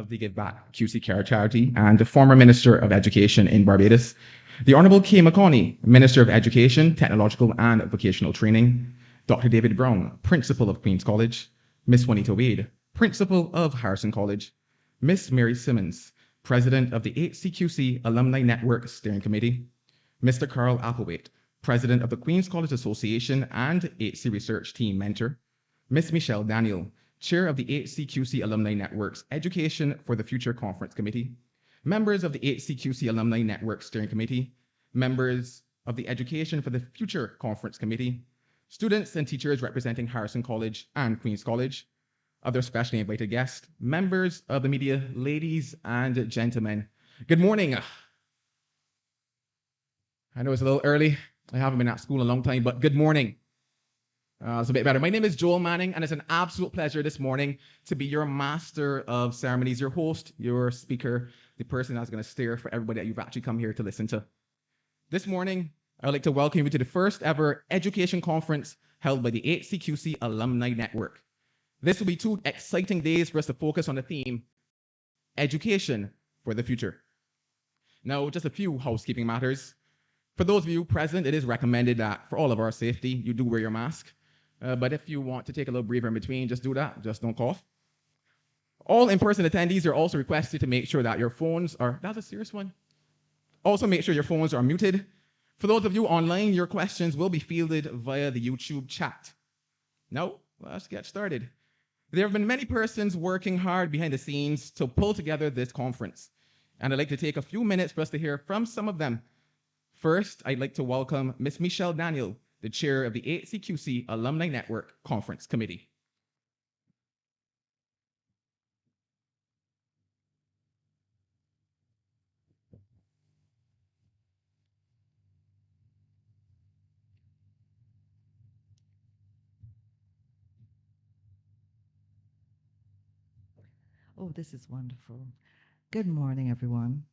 of the Give Back QC Care Charity and the former Minister of Education in Barbados, the Honourable Kay McConney, Minister of Education, Technological and Vocational Training, Dr. David Brown, Principal of Queen's College, Miss Juanita Wade, Principal of Harrison College, Miss Mary Simmons, President of the HCQC Alumni Network Steering Committee, Mr. Carl Applewhite, President of the Queen's College Association and HC Research Team Mentor, Miss Michelle Daniel, Chair of the HCQC Alumni Network's Education for the Future Conference Committee, members of the HCQC Alumni Network Steering Committee, members of the Education for the Future Conference Committee, students and teachers representing Harrison College and Queen's College, other specially invited guests, members of the media, ladies and gentlemen. Good morning. I know it's a little early. I haven't been at school in a long time, but good morning. It's a bit better. My name is Joel Manning, and it's an absolute pleasure this morning to be your master of ceremonies, your host, your speaker, the person that's going to steer for everybody that you've actually come here to listen to. This morning, I'd like to welcome you to the first ever education conference held by the HCQC Alumni Network. This will be 2 exciting days for us to focus on the theme, education for the future. Now, just a few housekeeping matters. For those of you present, it is recommended that for all of our safety, you do wear your mask. But if you want to take a little breather in between, just do that. Just don't cough. All in-person attendees are also requested to make sure that your phones are, that's a serious one. Also make sure your phones are muted. For those of you online, your questions will be fielded via the YouTube chat. Now, let's get started. There have been many persons working hard behind the scenes to pull together this conference, and I'd like to take a few minutes for us to hear from some of them. First, I'd like to welcome Ms. Michelle Daniel, the chair of the HCQC Alumni Network Conference Committee. Oh, this is wonderful. Good morning, everyone.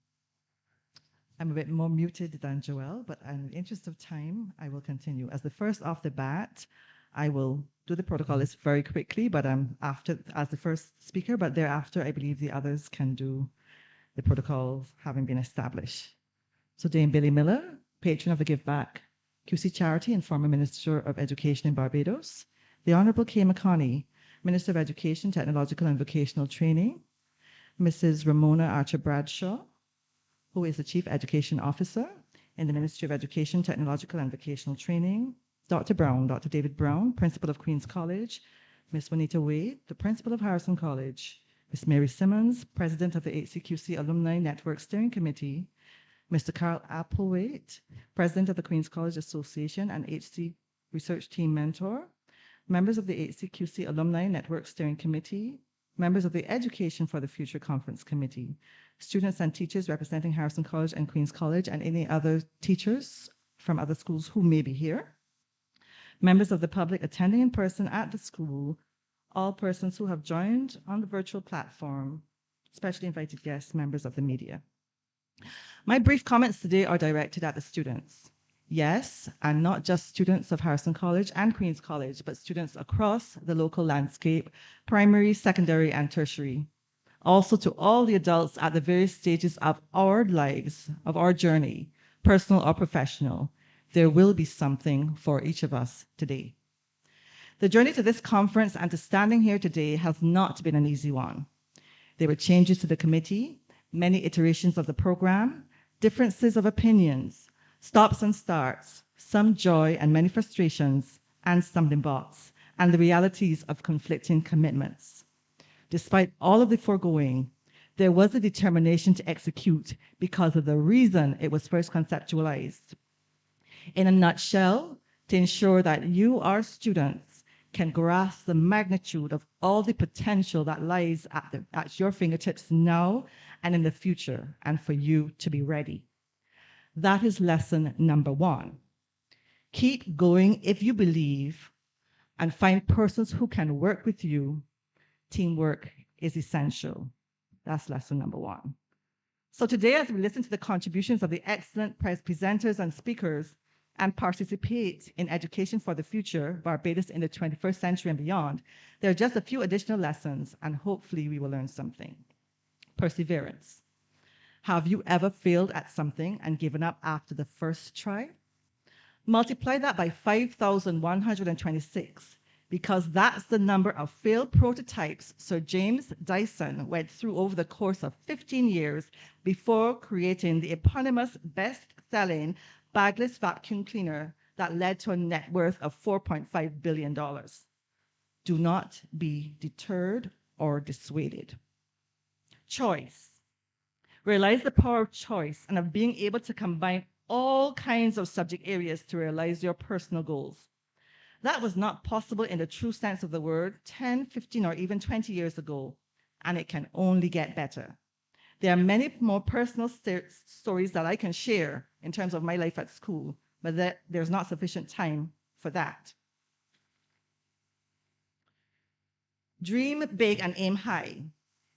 I'm a bit more muted than Joelle, but in the interest of time, I will continue. As the first off the bat, I will do the protocol list very quickly, but I'm after as the first speaker, but thereafter, I believe the others can do the protocols having been established. So Dame Billy Miller, patron of the Give Back QC Charity and former Minister of Education in Barbados. The Honourable Kay McConney, Minister of Education, Technological and Vocational Training. Mrs. Ramona Archer Bradshaw, who is the Chief Education Officer in the Ministry of Education, Technological and Vocational Training. Dr. Brown, Dr. David Brown, Principal of Queen's College. Ms. Juanita Wade, the Principal of Harrison College. Ms. Mary Simmons, President of the HCQC Alumni Network Steering Committee. Mr. Carl Applewhite, President of the Queen's College Association and HC Research Team Mentor. Members of the HCQC Alumni Network Steering Committee. Members of the Education for the Future Conference Committee, students and teachers representing Harrison College and Queen's College, and any other teachers from other schools who may be here, members of the public attending in person at the school, all persons who have joined on the virtual platform, specially invited guests, members of the media. My brief comments today are directed at the students. Yes, and not just students of Harrison College and Queen's College, but students across the local landscape, primary, secondary, and tertiary. Also to all the adults at the various stages of our lives, of our journey, personal or professional, there will be something for each of us today. The journey to this conference and to standing here today has not been an easy one. There were changes to the committee, many iterations of the program, differences of opinions, stops and starts, some joy and many frustrations, and stumbling blocks, and the realities of conflicting commitments. Despite all of the foregoing, there was a determination to execute because of the reason it was first conceptualized. In a nutshell, to ensure that you, our students, can grasp the magnitude of all the potential that lies at your fingertips now and in the future, and for you to be ready. That is lesson number 1. Keep going if you believe, and find persons who can work with you. Teamwork is essential. That's lesson number 1. So today, as we listen to the contributions of the excellent presenters and speakers and participate in Education for the Future, Barbados in the 21st century and beyond, there are just a few additional lessons, and hopefully we will learn something. perseverance. Have you ever failed at something and given up after the first try? Multiply that by 5,126 because that's the number of failed prototypes Sir James Dyson went through over the course of 15 years before creating the eponymous best-selling bagless vacuum cleaner that led to a net worth of $4.5 billion. Do not be deterred or dissuaded. Choice. Realize the power of choice and of being able to combine all kinds of subject areas to realize your personal goals. That was not possible in the true sense of the word 10, 15, or even 20 years ago, and it can only get better. There are many more personal stories that I can share in terms of my life at school, but there's not sufficient time for that. Dream big and aim high.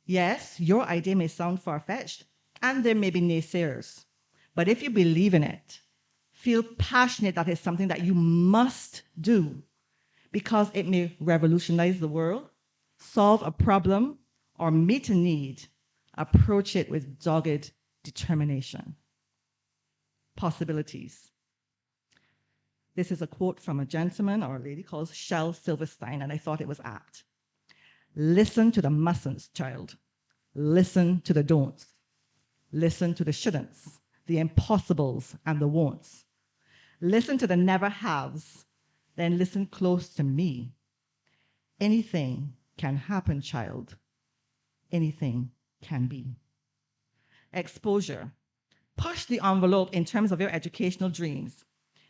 Yes, your idea may sound far-fetched, and there may be naysayers. But if you believe in it, feel passionate that it's something that you must do because it may revolutionize the world, solve a problem, or meet a need, approach it with dogged determination. Possibilities. This is a quote from a gentleman or a lady called Shel Silverstein, and I thought it was apt. Listen to the mustn'ts, child. Listen to the don'ts. Listen to the shouldn'ts, the impossibles, and the won'ts. Listen to the never haves, then listen close to me. Anything can happen, child. Anything can be. Exposure. Push the envelope in terms of your educational dreams.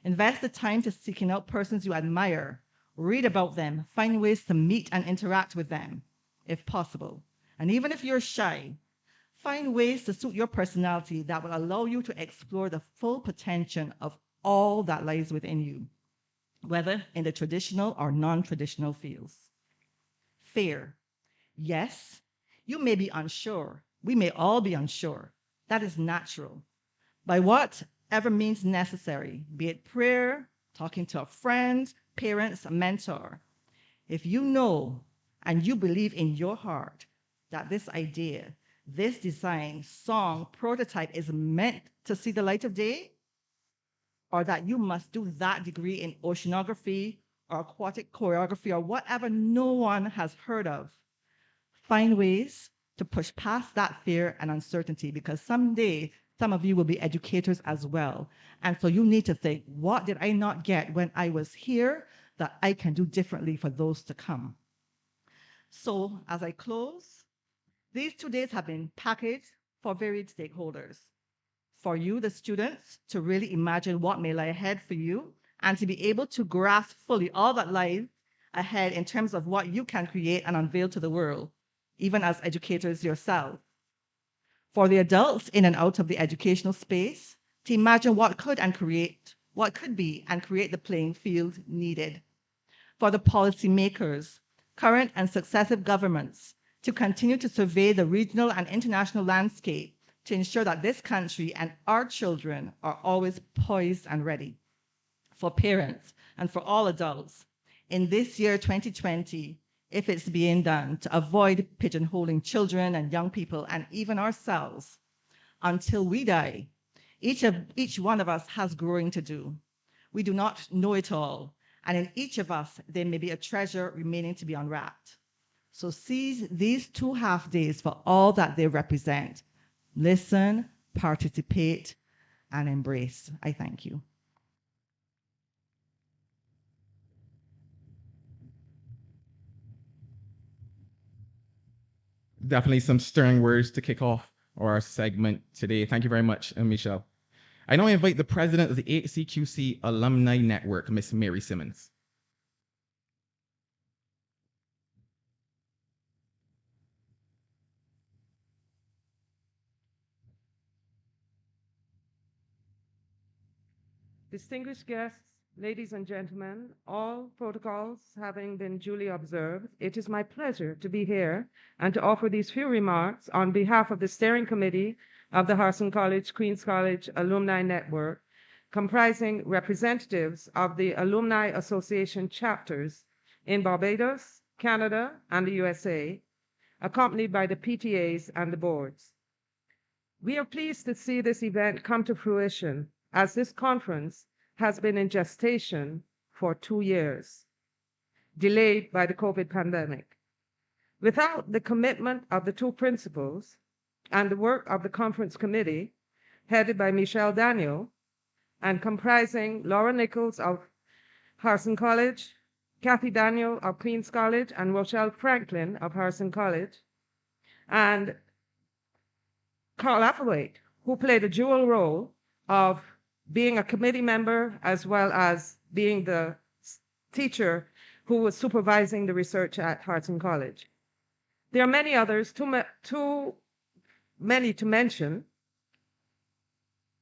Invest the time to seeking out persons you admire. Read about them. Find ways to meet and interact with them, if possible. And even if you're shy, find ways to suit your personality that will allow you to explore the full potential of all that lies within you, whether in the traditional or non-traditional fields. Fear. Yes, you may be unsure. We may all be unsure. That is natural. By whatever means necessary, be it prayer, talking to a friend, parents, a mentor. If you know and you believe in your heart that this idea, this design, song, prototype is meant to see the light of day, or that you must do that degree in oceanography or aquatic choreography or whatever no one has heard of, find ways to push past that fear and uncertainty because someday some of you will be educators as well. And so you need to think, what did I not get when I was here that I can do differently for those to come? So as I close, these 2 days have been packaged for varied stakeholders. For you, the students, to really imagine what may lie ahead for you and to be able to grasp fully all that lies ahead in terms of what you can create and unveil to the world, even as educators yourself. For the adults in and out of the educational space, to imagine what could be and create the playing field needed. For the policymakers, current and successive governments, to continue to survey the regional and international landscape to ensure that this country and our children are always poised and ready. For parents and for all adults, in this year 2020, if it's being done, to avoid pigeonholing children and young people and even ourselves until we die. Each one of us has growing to do. We do not know it all, and in each of us, there may be a treasure remaining to be unwrapped. So seize these 2 half days for all that they represent. Listen, participate, and embrace. I thank you. Definitely some stirring words to kick off our segment today. Thank you very much, Michelle. I now invite the president of the HCQC Alumni Network, Miss Mary Simmons. Distinguished guests, ladies and gentlemen, all protocols having been duly observed, it is my pleasure to be here and to offer these few remarks on behalf of the steering committee of the Harrison College, Queens College Alumni Network, comprising representatives of the Alumni Association chapters in Barbados, Canada, and the USA, accompanied by the PTAs and the boards. We are pleased to see this event come to fruition, as this conference has been in gestation for 2 years, delayed by the COVID pandemic. Without the commitment of the two principals and the work of the conference committee, headed by Michelle Daniel, and comprising Laura Nichols of Harrison College, Kathy Daniel of Queen's College, and Rochelle Franklin of Harrison College, and Carl Applewhite, who played a dual role of being a committee member as well as being the teacher who was supervising the research at Harrison College. There are many others, too many to mention,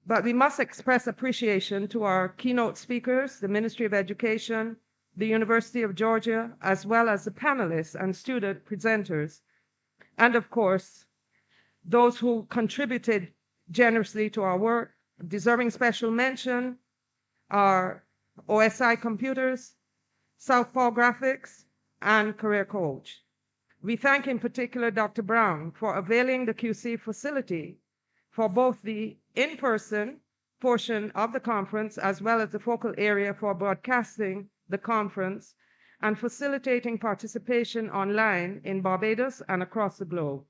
but we must express appreciation to our keynote speakers, the Ministry of Education, the University of Georgia, as well as the panelists and student presenters, and of course, those who contributed generously to our work. Deserving special mention are OSI Computers, Southpaw Graphics, and Career Coach. We thank in particular Dr. Brown for availing the QC facility for both the in-person portion of the conference as well as the focal area for broadcasting the conference and facilitating participation online in Barbados and across the globe.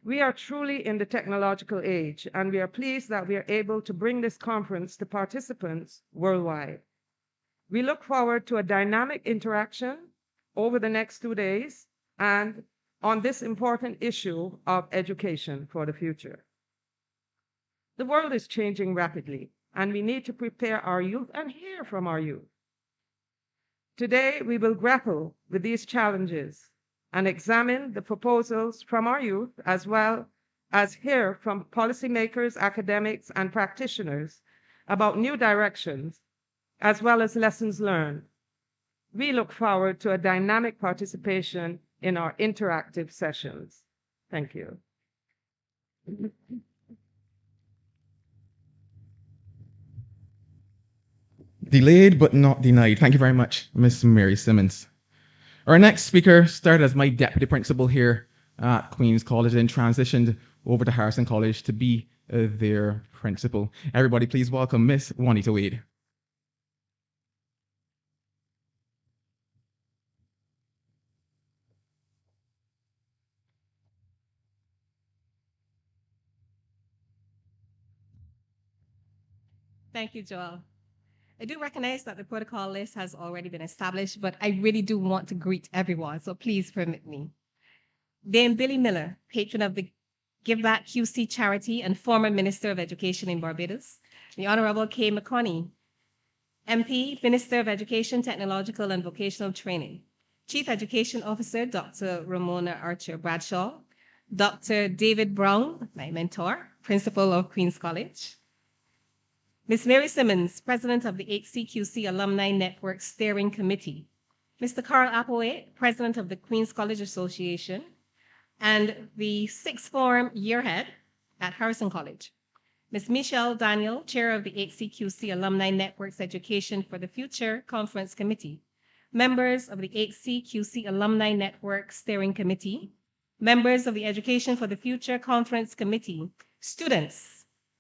We are truly in the technological age, and we are pleased that we are able to bring this conference to participants worldwide. We look forward to a dynamic interaction over the next 2 days and on this important issue of education for the future. The world is changing rapidly, and we need to prepare our youth and hear from our youth. Today, we will grapple with these challenges and examine the proposals from our youth, as well as hear from policymakers, academics, and practitioners about new directions, as well as lessons learned. We look forward to a dynamic participation in our interactive sessions. Thank you. Delayed but not denied. Thank you very much, Miss Mary Simmons. Our next speaker started as my deputy principal here at Queen's College and transitioned over to Harrison College to be their principal. Everybody, please welcome Miss Juanita Wade. Thank you, Joel. I do recognize that the protocol list has already been established, but I really do want to greet everyone, so please permit me. Dame Billy Miller, patron of the Give Back QC charity and former Minister of Education in Barbados. The Honorable Kay McConney, MP, Minister of Education, Technological and Vocational Training. Chief Education Officer, Dr. Ramona Archer Bradshaw. Dr. David Brown, my mentor, Principal of Queen's College. Ms. Mary Simmons, President of the HCQC Alumni Network Steering Committee. Mr. Carl Applewhite, President of the Queen's College Association, and the Sixth Form Yearhead at Harrison College. Ms. Michelle Daniel, Chair of the HCQC Alumni Network's Education for the Future Conference Committee. Members of the HCQC Alumni Network Steering Committee. Members of the Education for the Future Conference Committee. Students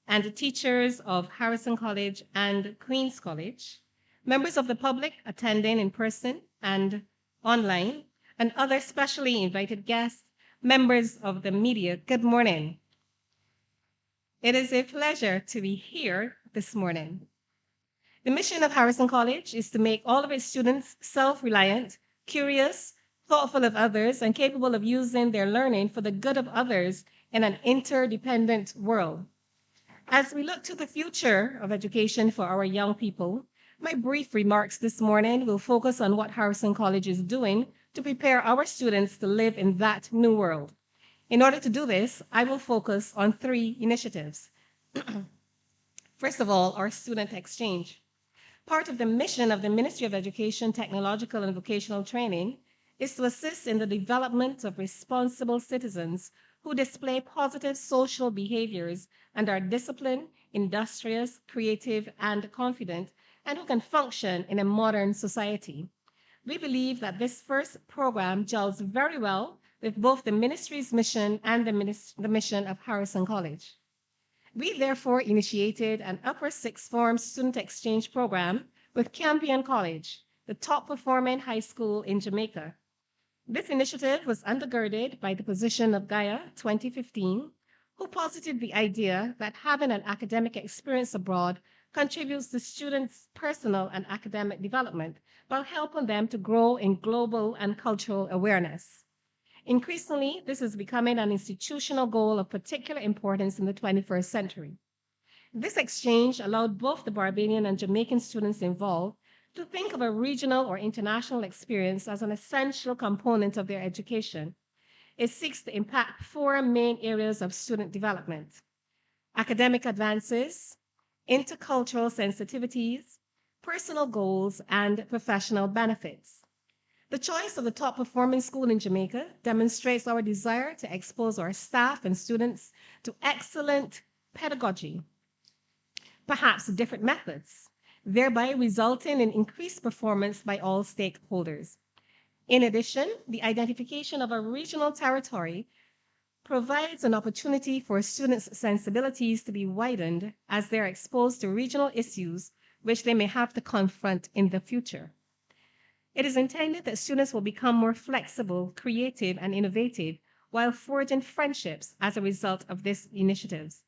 and teachers of Harrison College and Queen's College, members of the public attending in person and online, and other specially invited guests, members of the media, good morning. It is a pleasure to be here this morning. The mission of Harrison College is to make all of its students self-reliant, curious, thoughtful of others, and capable of using their learning for the good of others in an interdependent world. As we look to the future of education for our young people, my brief remarks this morning will focus on what Harrison College is doing to prepare our students to live in that new world. In order to do this, I will focus on 3 initiatives. First of all, our student exchange. Part of the mission of the Ministry of Education, Technological and Vocational Training is to assist in the development of responsible citizens who display positive social behaviors and are disciplined, industrious, creative, and confident, and who can function in a modern society. We believe that this first program gels very well with both the ministry's mission and the mission of Harrison College. We therefore initiated an upper sixth form student exchange program with Campion College, the top performing high school in Jamaica. This initiative was undergirded by the position of Gaia 2015, who posited the idea that having an academic experience abroad contributes to students' personal and academic development while helping them to grow in global and cultural awareness. Increasingly, this is becoming an institutional goal of particular importance in the 21st century. This exchange allowed both the Barbadian and Jamaican students involved to think of a regional or international experience as an essential component of their education. It seeks to impact four main areas of student development: academic advances, intercultural sensitivities, personal goals, and professional benefits. The choice of the top performing school in Jamaica demonstrates our desire to expose our staff and students to excellent pedagogy, perhaps different methods, thereby resulting in increased performance by all stakeholders. In addition, the identification of a regional territory provides an opportunity for students' sensibilities to be widened as they are exposed to regional issues which they may have to confront in the future. It is intended that students will become more flexible, creative, and innovative while forging friendships as a result of these initiatives.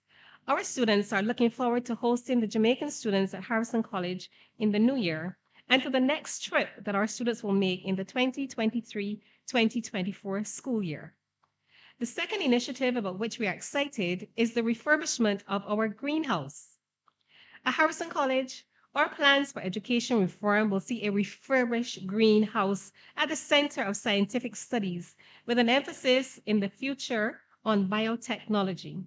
Our students are looking forward to hosting the Jamaican students at Harrison College in the new year and to the next trip that our students will make in the 2023-2024 school year. The second initiative about which we are excited is the refurbishment of our greenhouse. At Harrison College, our plans for education reform will see a refurbished greenhouse at the center of scientific studies with an emphasis in the future on biotechnology.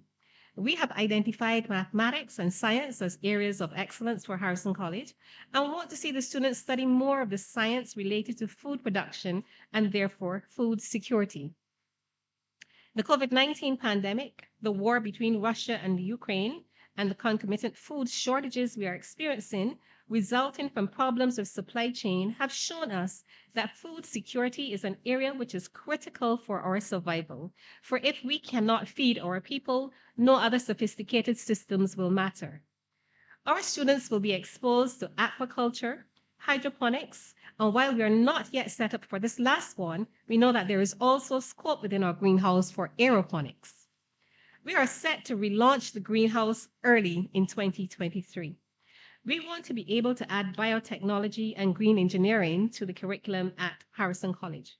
We have identified mathematics and science as areas of excellence for Harrison College and want to see the students study more of the science related to food production and therefore food security. The COVID-19 pandemic, the war between Russia and Ukraine, and the concomitant food shortages we are experiencing resulting from problems with supply chain have shown us that food security is an area which is critical for our survival. For if we cannot feed our people, no other sophisticated systems will matter. Our students will be exposed to aquaculture, hydroponics, and while we are not yet set up for this last one, we know that there is also scope within our greenhouse for aeroponics. We are set to relaunch the greenhouse early in 2023. We want to be able to add biotechnology and green engineering to the curriculum at Harrison College.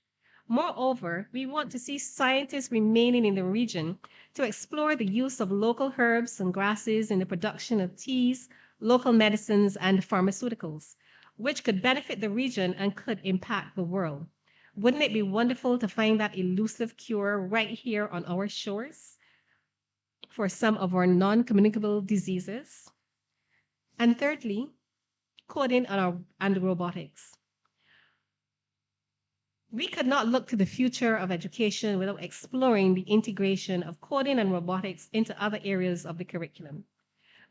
Moreover, we want to see scientists remaining in the region to explore the use of local herbs and grasses in the production of teas, local medicines, and pharmaceuticals, which could benefit the region and could impact the world. Wouldn't it be wonderful to find that elusive cure right here on our shores for some of our non-communicable diseases? And thirdly, coding and robotics. We could not look to the future of education without exploring the integration of coding and robotics into other areas of the curriculum.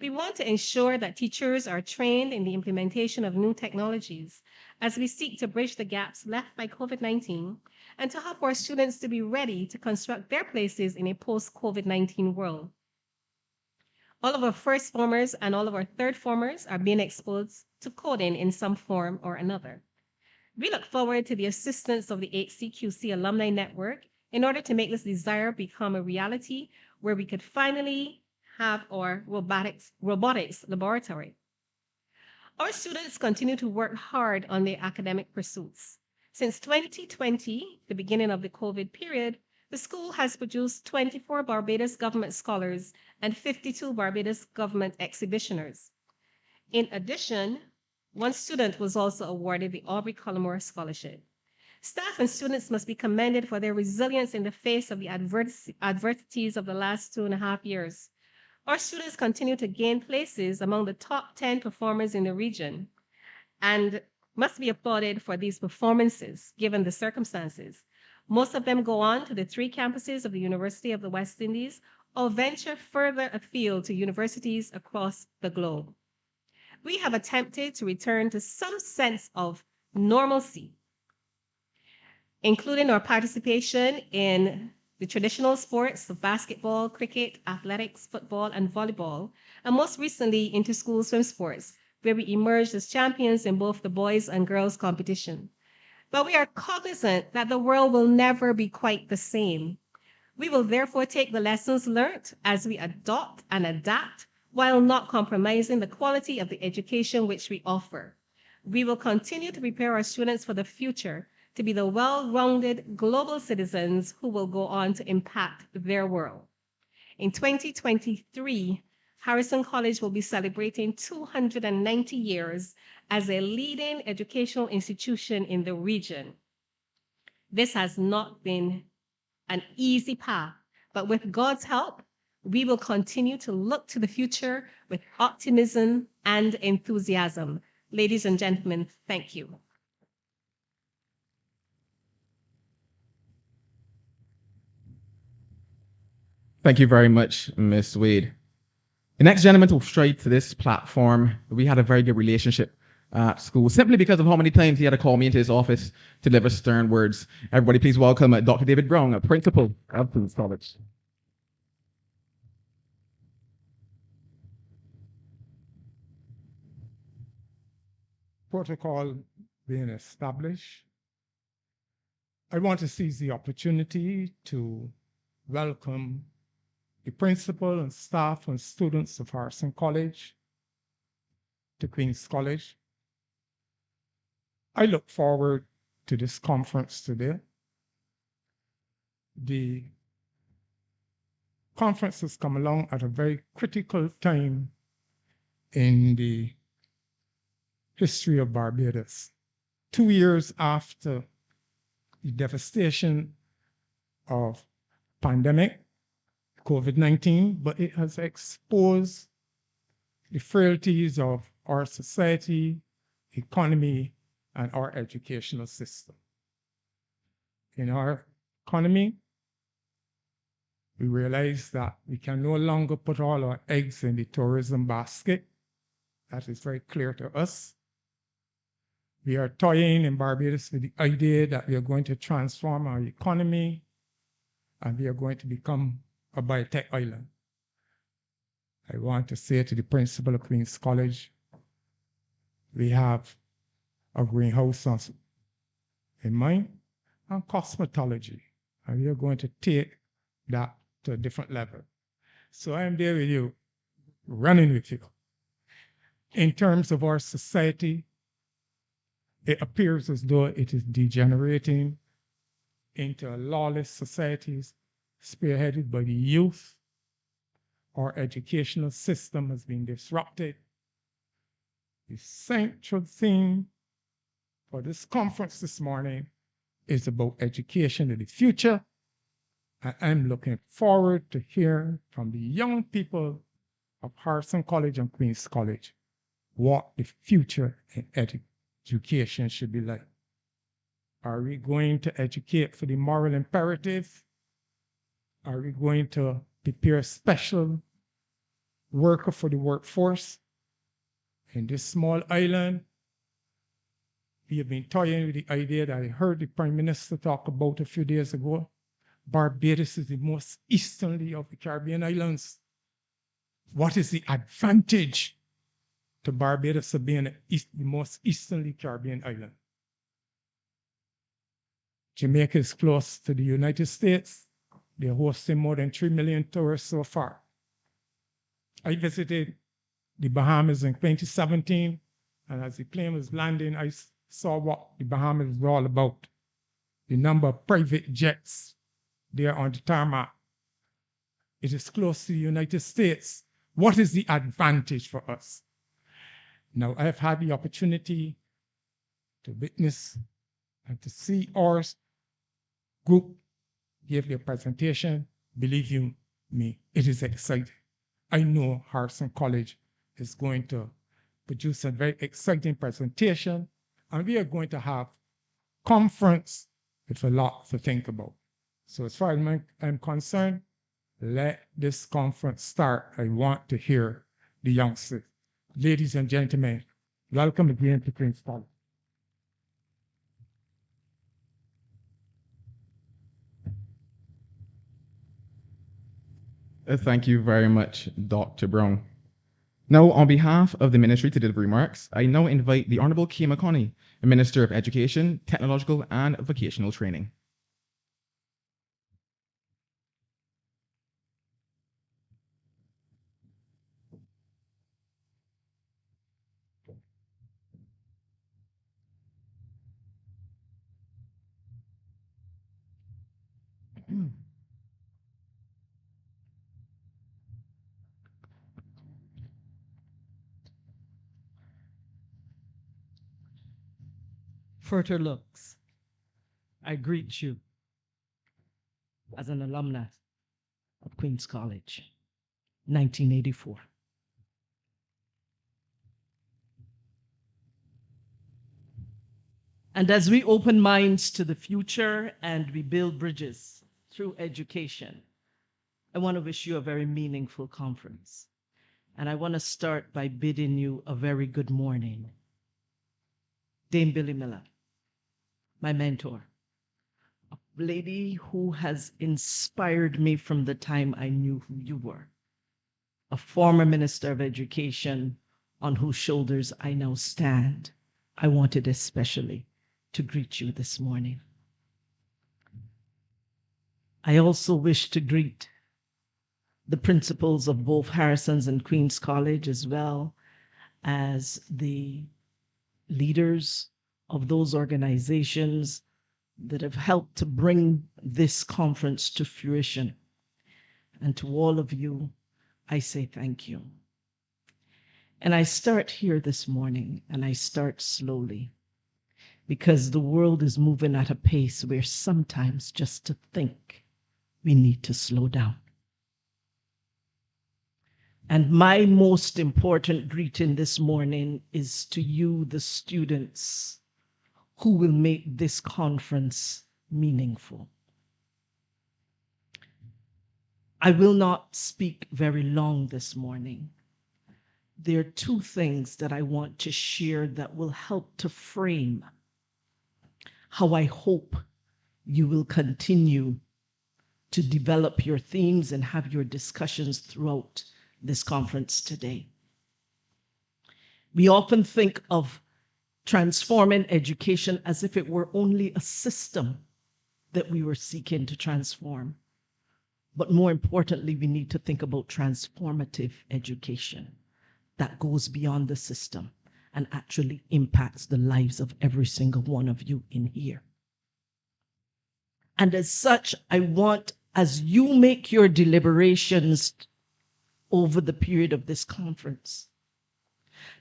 We want to ensure that teachers are trained in the implementation of new technologies as we seek to bridge the gaps left by COVID-19 and to help our students to be ready to construct their places in a post-COVID-19 world. All of our first formers and all of our third formers are being exposed to coding in some form or another. We look forward to the assistance of the HCQC Alumni Network in order to make this desire become a reality where we could finally have our robotics laboratory. Our students continue to work hard on their academic pursuits. Since 2020, the beginning of the COVID period, the school has produced 24 Barbados government scholars and 52 Barbados government exhibitioners. In addition, one student was also awarded the Aubrey Cullimore Scholarship. Staff and students must be commended for their resilience in the face of the adversities of the last 2.5 years. Our students continue to gain places among the top 10 performers in the region and must be applauded for these performances, given the circumstances. Most of them go on to the 3 campuses of the University of the West Indies or venture further afield to universities across the globe. We have attempted to return to some sense of normalcy including our participation in the traditional sports of basketball, cricket, athletics, football, and volleyball, and most recently into school swim sports, where we emerged as champions in both the boys and girls competition. But we are cognizant that the world will never be quite the same. We will therefore take the lessons learned as we adopt and adapt while not compromising the quality of the education which we offer. We will continue to prepare our students for the future to be the well-rounded global citizens who will go on to impact their world. In 2023, Harrison College will be celebrating 290 years as a leading educational institution in the region. This has not been an easy path, but with God's help, we will continue to look to the future with optimism and enthusiasm. Ladies and gentlemen, thank you. Thank you very much, Miss Wade. The next gentleman to straight to this platform, we had a very good relationship at school, simply because of how many times he had to call me into his office to deliver stern words. Everybody, please welcome Dr. David Brown, a principal of Queen's College. Protocol being established, I want to seize the opportunity to welcome the principal and staff and students of Harrison College to Queen's College. I look forward to this conference today. The conference has come along at a very critical time in the history of Barbados. 2 years after the devastation of pandemic, COVID-19, but it has exposed the frailties of our society, economy, and our educational system. In our economy, we realize that we can no longer put all our eggs in the tourism basket. That is very clear to us. We are toying in Barbados with the idea that we are going to transform our economy and we are going to become a biotech island. I want to say to the principal of Queen's College, we have a greenhouse in mind and cosmetology, and we are going to take that to a different level. So I am there with you, running with you. In terms of our society, it appears as though it is degenerating into a lawless society spearheaded by the youth. Our educational system has been disrupted. The central theme for this conference this morning is about education in the future. And I'm looking forward to hearing from the young people of Harrison College and Queen's College what the future in education should be like. Are we going to educate for the moral imperative? Are we going to prepare special worker for the workforce? In this small island, we have been toying with the idea that I heard the Prime Minister talk about a few days ago. Barbados is the most easterly of the Caribbean islands. What is the advantage to Barbados of being the most easterly Caribbean island? Jamaica is close to the United States. They're hosting more than 3 million tourists so far. I visited the Bahamas in 2017, and as the plane was landing, I saw what the Bahamas was all about. The number of private jets there on the tarmac. It is close to the United States. What is the advantage for us? Now, I have had the opportunity to witness and to see our group give their presentation. Believe you me, it is exciting. I know Harrison College is going to produce a very exciting presentation, and we are going to have conference with a lot to think about. So as far as I'm concerned, let this conference start. I want to hear the youngsters. Ladies and gentlemen, welcome again to Queen's College. Thank you very much, Dr. Brown. Now, on behalf of the Ministry to deliver remarks, I now invite the Honourable Kay McConney, Minister of Education, Technological and Vocational Training. Further looks, I greet you as an alumnus of Queen's College, 1984. And as we open minds to the future and we build bridges through education, I want to wish you a very meaningful conference. And I want to start by bidding you a very good morning. Dame Billy Miller, my mentor, a lady who has inspired me from the time I knew who you were, a former Minister of Education on whose shoulders I now stand. I wanted especially to greet you this morning. I also wish to greet the principals of both Harrison's and Queen's College, as well as the leaders of those organizations that have helped to bring this conference to fruition. And to all of you, I say thank you. And I start here this morning, and I start slowly, because the world is moving at a pace where sometimes just to think, we need to slow down. And my most important greeting this morning is to you, the students, who will make this conference meaningful. I will not speak very long this morning. There are two things that I want to share that will help to frame how I hope you will continue to develop your themes and have your discussions throughout this conference today. We often think of transforming education as if it were only a system that we were seeking to transform. But more importantly, we need to think about transformative education that goes beyond the system and actually impacts the lives of every single one of you in here. And as such, I want, as you make your deliberations over the period of this conference,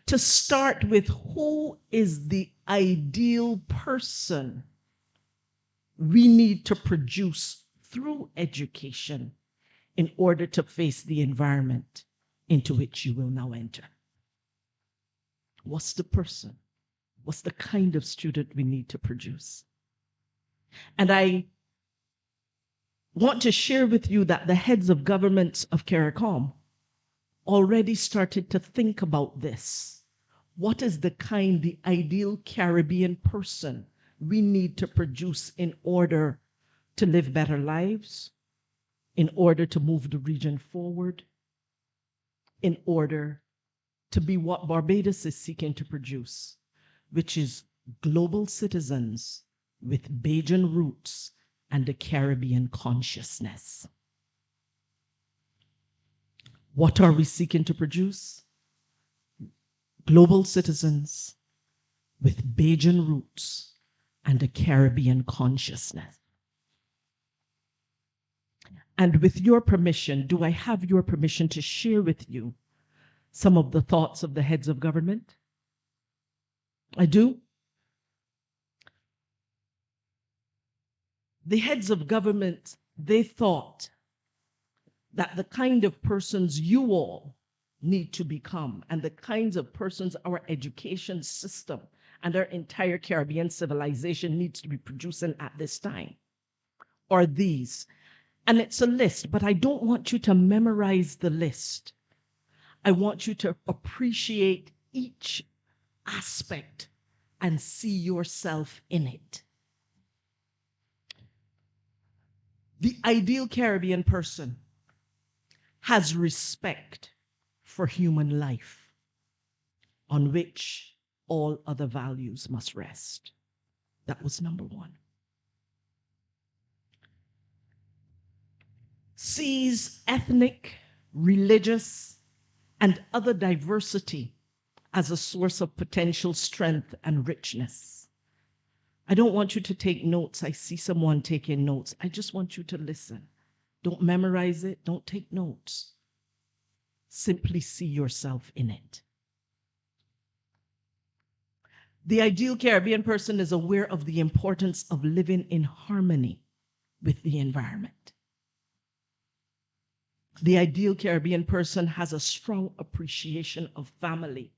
to start with who is the ideal person we need to produce through education in order to face the environment into which you will now enter. What's the person? What's the kind of student we need to produce? And I want to share with you that the heads of governments of CARICOM already started to think about this. What is the ideal Caribbean person we need to produce in order to live better lives, in order to move the region forward, in order to be what Barbados is seeking to produce, which is global citizens with Bajan roots and a Caribbean consciousness. What are we seeking to produce? Global citizens with Bajan roots and a Caribbean consciousness. And with your permission, do I have your permission to share with you some of the thoughts of the heads of government? I do. The heads of government, they thought that the kind of persons you all need to become and the kinds of persons our education system and our entire Caribbean civilization needs to be producing at this time are these. And it's a list, but I don't want you to memorize the list. I want you to appreciate each aspect and see yourself in it. The ideal Caribbean person has respect for human life, on which all other values must rest. That was number one. Sees ethnic, religious, and other diversity as a source of potential strength and richness. I don't want you to take notes. I see someone taking notes. I just want you to listen. Don't memorize it. Don't take notes. Simply see yourself in it. The ideal Caribbean person is aware of the importance of living in harmony with the environment. The ideal Caribbean person has a strong appreciation of family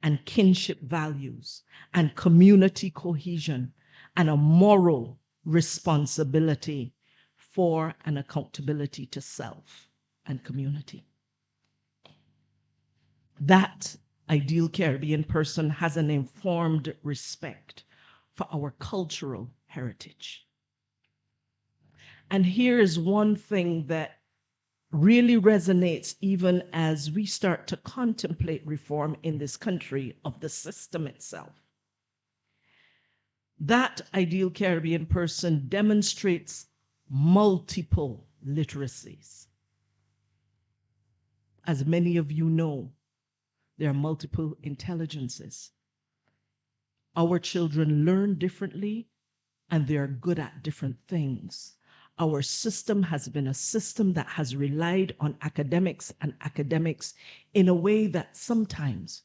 and kinship values and community cohesion and a moral responsibility for and accountability to self and community. That ideal Caribbean person has an informed respect for our cultural heritage. And here is one thing that really resonates even as we start to contemplate reform in this country of the system itself. That ideal Caribbean person demonstrates multiple literacies. As many of you know, there are multiple intelligences. Our children learn differently and they are good at different things. Our system has been a system that has relied on academics and academics in a way that sometimes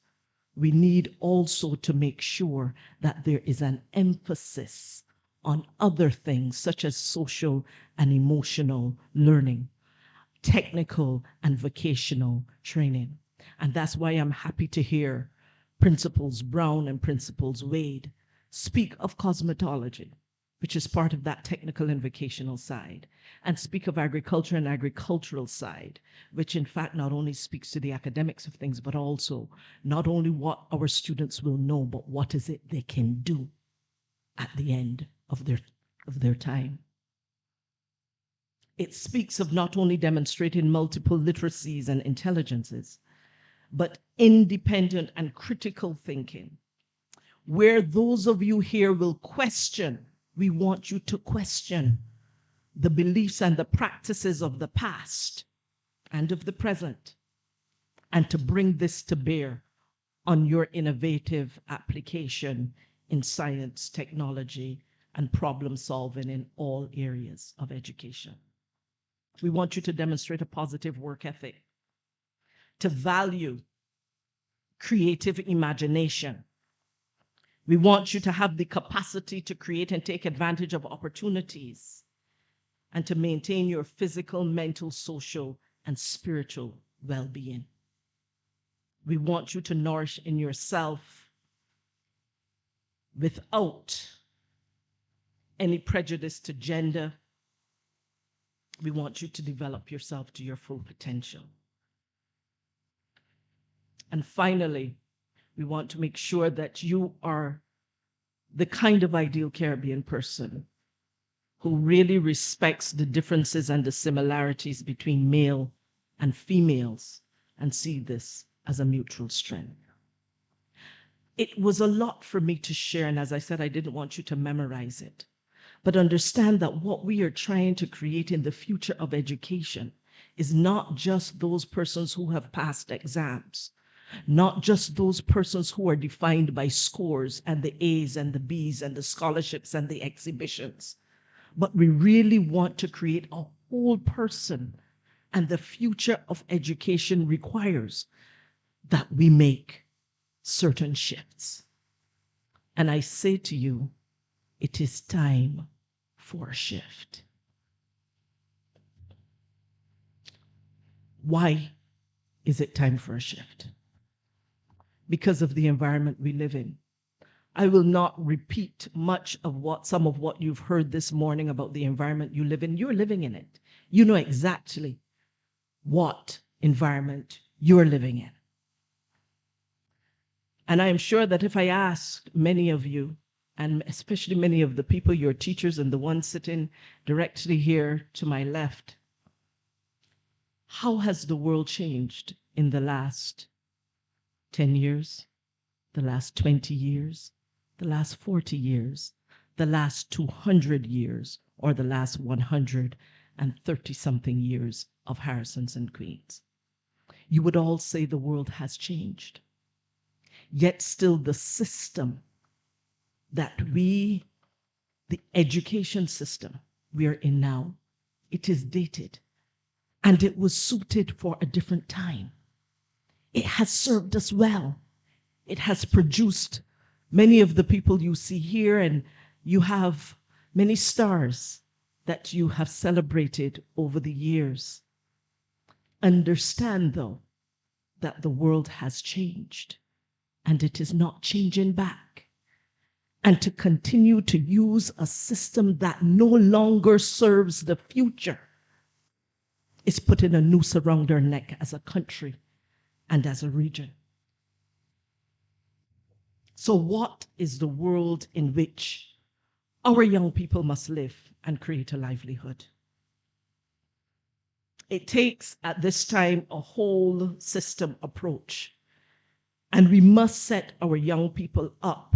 we need also to make sure that there is an emphasis on other things such as social and emotional learning, technical and vocational training. And that's why I'm happy to hear Principals Brown and Principals Wade speak of cosmetology, which is part of that technical and vocational side, and speak of agriculture and agricultural side, which in fact not only speaks to the academics of things, but also not only what our students will know, but what is it they can do at the end of their time. It speaks of not only demonstrating multiple literacies and intelligences, but independent and critical thinking, where those of you here will question, we want you to question the beliefs and the practices of the past and of the present, and to bring this to bear on your innovative application in science, technology, and problem solving in all areas of education. We want you to demonstrate a positive work ethic, to value creative imagination. We want you to have the capacity to create and take advantage of opportunities and to maintain your physical, mental, social, and spiritual well-being. We want you to nourish in yourself without any prejudice to gender. We want you to develop yourself to your full potential. And finally, we want to make sure that you are the kind of ideal Caribbean person who really respects the differences and the similarities between male and females and see this as a mutual strength. It was a lot for me to share, and as I said, I didn't want you to memorize it, but understand that what we are trying to create in the future of education is not just those persons who have passed exams, not just those persons who are defined by scores and the A's and the B's and the scholarships and the exhibitions, but we really want to create a whole person, and the future of education requires that we make certain shifts. And I say to you, it is time for a shift. Why is it time for a shift? Because of the environment we live in. I will not repeat much of some of what you've heard this morning about the environment you live in. You're living in it. You know exactly what environment you're living in. And I am sure that if I asked many of you, and especially many of the people, your teachers and the ones sitting directly here to my left, How has the world changed in the last 10 years, the last 20 years, the last 40 years, the last 200 years, or the last 130 something years of Harrisons and Queens? You would all say the world has changed. Yet still the system that the education system we are in now, it is dated and it was suited for a different time. It has served us well. It has produced many of the people you see here, and you have many stars that you have celebrated over the years. Understand, though, that the world has changed and it is not changing back. And to continue to use a system that no longer serves the future is putting a noose around our neck as a country and as a region. So what is the world in which our young people must live and create a livelihood? It takes at this time a whole system approach, and we must set our young people up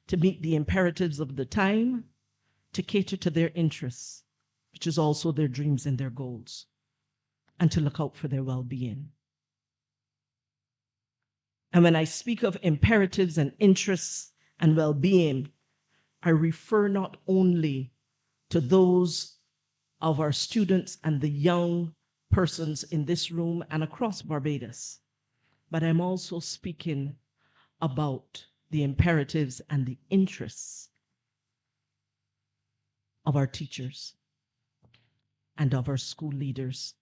to meet the imperatives of the time, to cater to their interests, which is also their dreams and their goals, and to look out for their well-being. And when I speak of imperatives and interests and well-being, I refer not only to those of our students and the young persons in this room and across Barbados, but I'm also speaking about the imperatives and the interests of our teachers and of our school leaders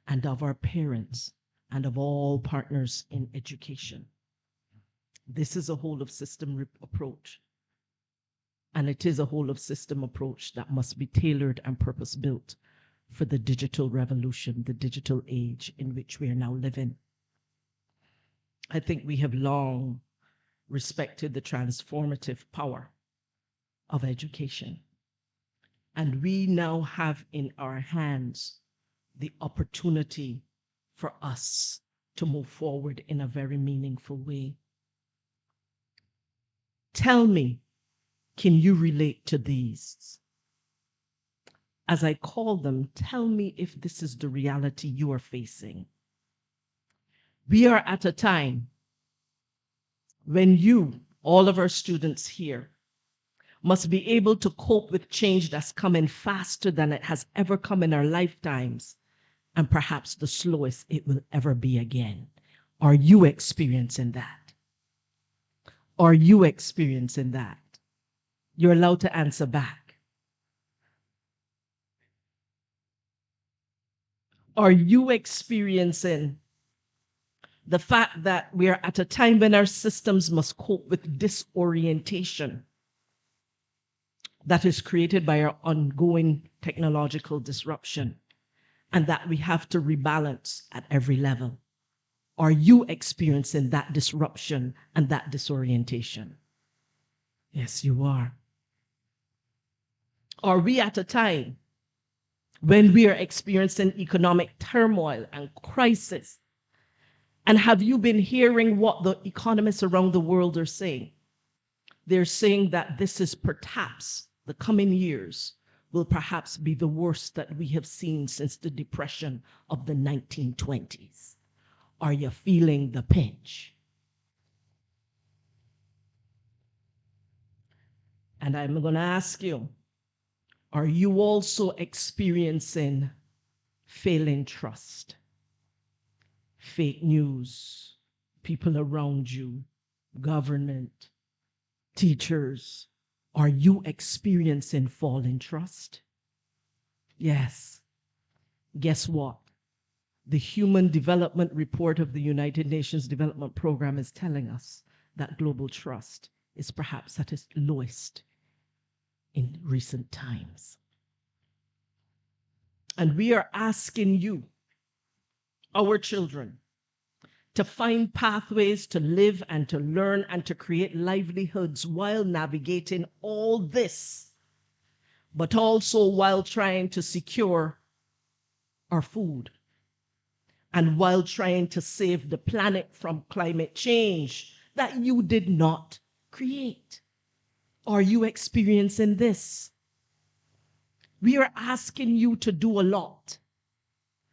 and of our parents and of all partners in education. This is a whole of system approach. And it is a whole of system approach that must be tailored and purpose-built for the digital revolution, the digital age in which we are now living. I think we have long respected the transformative power of education. And we now have in our hands the opportunity for us to move forward in a very meaningful way. Tell me, can you relate to these? As I call them, tell me if this is the reality you are facing. We are at a time when you, all of our students here, must be able to cope with change that's coming faster than it has ever come in our lifetimes, and perhaps the slowest it will ever be again. Are you experiencing that? Are you experiencing that? You're allowed to answer back. Are you experiencing the fact that we are at a time when our systems must cope with disorientation that is created by our ongoing technological disruption, and that we have to rebalance at every level? Are you experiencing that disruption and that disorientation? Yes, you are. Are we at a time when we are experiencing economic turmoil and crisis? And have you been hearing what the economists around the world are saying? They're saying that this is perhaps, the coming years will perhaps be the worst that we have seen since the Depression of the 1920s. Are you feeling the pinch? And I'm going to ask you, are you also experiencing failing trust, fake news, people around you, government, teachers? Are you experiencing falling trust? Yes. Guess what? The Human Development Report of the United Nations Development Program is telling us that global trust is perhaps at its lowest in recent times. And we are asking you, our children, to find pathways to live and to learn and to create livelihoods while navigating all this, but also while trying to secure our food and while trying to save the planet from climate change that you did not create. Are you experiencing this? We are asking you to do a lot,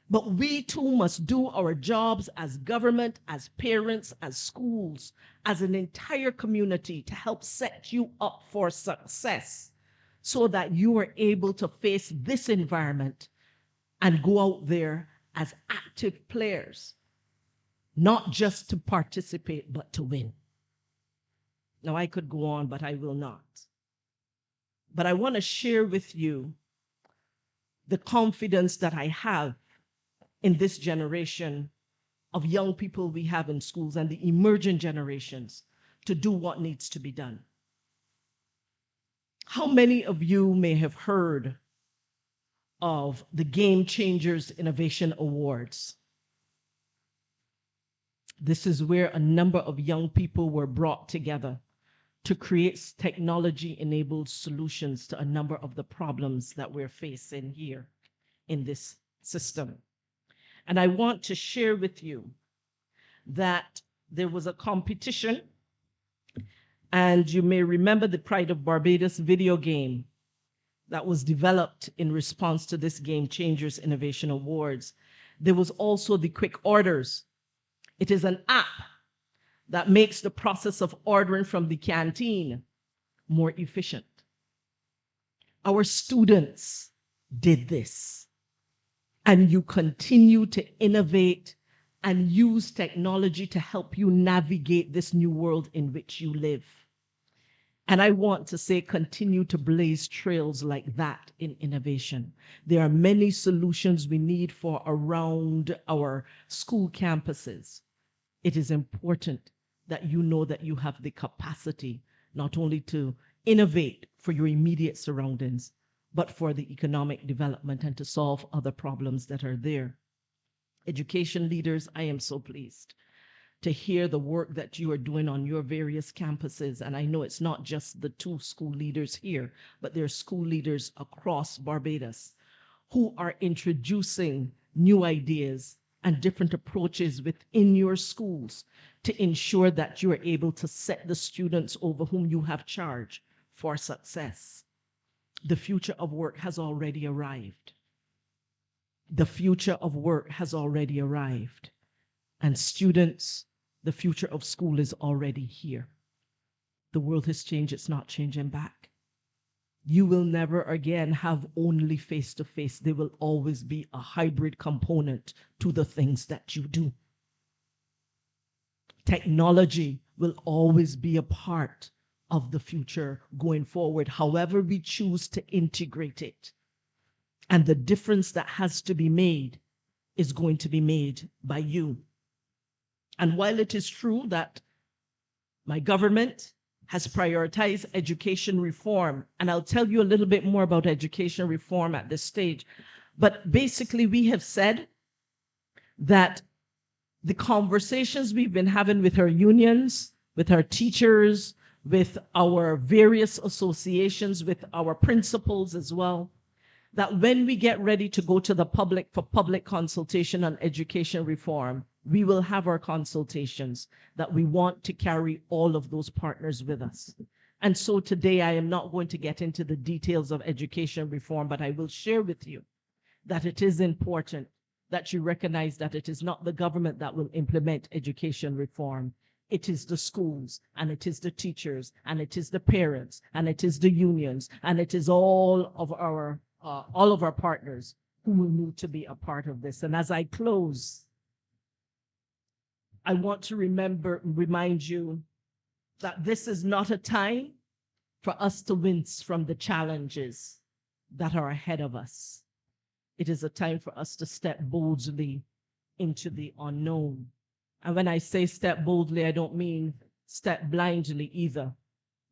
but we too must do our jobs as government, as parents, as schools, as an entire community to help set you up for success so that you are able to face this environment and go out there as active players, not just to participate, but to win. Now, I could go on, but I will not. But I want to share with you the confidence that I have in this generation of young people we have in schools and the emerging generations to do what needs to be done. How many of you may have heard of the Game Changers Innovation Awards? This is where a number of young people were brought together to create technology-enabled solutions to a number of the problems that we're facing here in this system. And I want to share with you that there was a competition, and you may remember the Pride of Barbados video game that was developed in response to this Game Changers Innovation Awards. There was also the Quick Orders. It is an app that makes the process of ordering from the canteen more efficient. Our students did this, and you continue to innovate and use technology to help you navigate this new world in which you live. And I want to say, continue to blaze trails like that in innovation. There are many solutions we need for around our school campuses. It is important that you know that you have the capacity not only to innovate for your immediate surroundings, but for the economic development and to solve other problems that are there. Education leaders, I am so pleased to hear the work that you are doing on your various campuses. And I know it's not just the 2 school leaders here, but there are school leaders across Barbados who are introducing new ideas and different approaches within your schools to ensure that you are able to set the students over whom you have charge for success. The future of work has already arrived. The future of work has already arrived. And students, the future of school is already here. The world has changed, it's not changing back. You will never again have only face-to-face. There will always be a hybrid component to the things that you do. Technology will always be a part of the future going forward, however we choose to integrate it. And the difference that has to be made is going to be made by you. And while it is true that my government has prioritized education reform, and I'll tell you a little bit more about education reform at this stage, but basically we have said that the conversations we've been having with our unions, with our teachers, with our various associations, with our principals as well, that when we get ready to go to the public for public consultation on education reform, we will have our consultations that we want to carry all of those partners with us. And so today I am not going to get into the details of education reform, but I will share with you that it is important that you recognize that it is not the government that will implement education reform. It is the schools, and it is the teachers, and it is the parents, and it is the unions, and it is all of our partners who will need to be a part of this. And as I close, I want to remind you that this is not a time for us to wince from the challenges that are ahead of us. It is a time for us to step boldly into the unknown. And when I say step boldly, I don't mean step blindly either.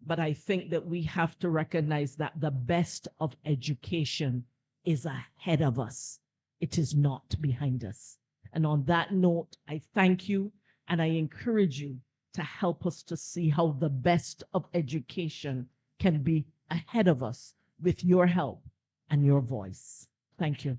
But I think that we have to recognize that the best of education is ahead of us. It is not behind us. And on that note, I thank you and I encourage you to help us to see how the best of education can be ahead of us with your help and your voice. Thank you.